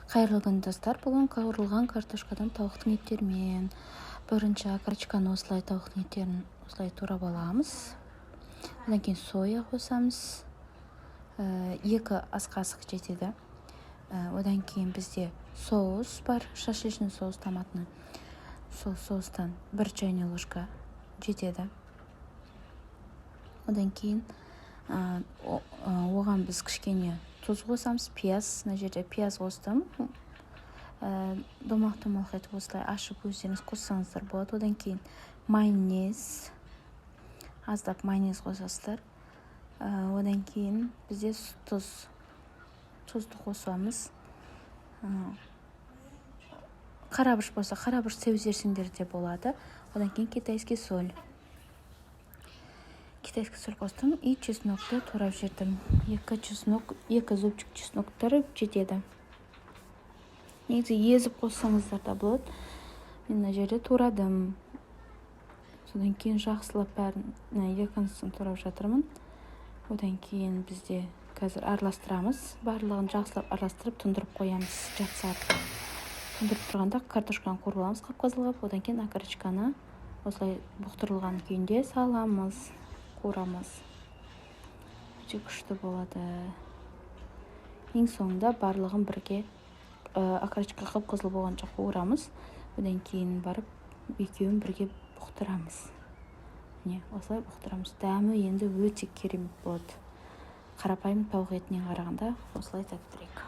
Қайырлы күн достар, бүгін қауырылған картошкадан тауықтың еттермен. Бірінші окорочканы осылай тауықтың еттерін осылай турап аламыз. Одан кейін соя қосамыз. 2 ас қасық жетеді. Одан кейін бізде соус бар, шашлычный соус томатный. Сол соустан 1 чайный ложка жетеді. Одан кейін оған біз кішкене тұз қосамыз, пияз. Мына жерде пияз қостым. Домақты етіп осылай ашып өздеріңіз қоссаңыздар болады. Одан кейін майонез, аздап майонез қосасыздар. Одан кейін бізде тұзды қосамыз. Қарабыш болса, қарабыш сеуізерсіңдер де болады. Одан кейін китайский соль. Китайский соль қостым и чеснокты турап жібердім. 2 зубчик чесноктары жетеді. Негізі езіп қоссаңыздар да болады. Мен мына жерде турадым. Содан кейін жақсылап бәрін екіншісін турап жатырмын. Одан кейін бізде қазір араластырамыз. Барлығын жақсылап араластырып тұндырып қоямыз. Жарты сағат. Тұндырып тұрғанда картошканы қуырамыз қап-қызылғап. Одан кейін окорочканы осылай бұқтырылған күйінде саламыз, қуырамыз. Өте күшті болады. Ең соңында барлығын бірге окорочка қып-қызыл болғанша қуырамыз. Одан кейін барып екеуін бірге бұқтырамыз. Осылай бұқтырамыз. Дәмі енді өте керемет болады. Қарапайым тауық етіне қарағанда осылай тәттірек.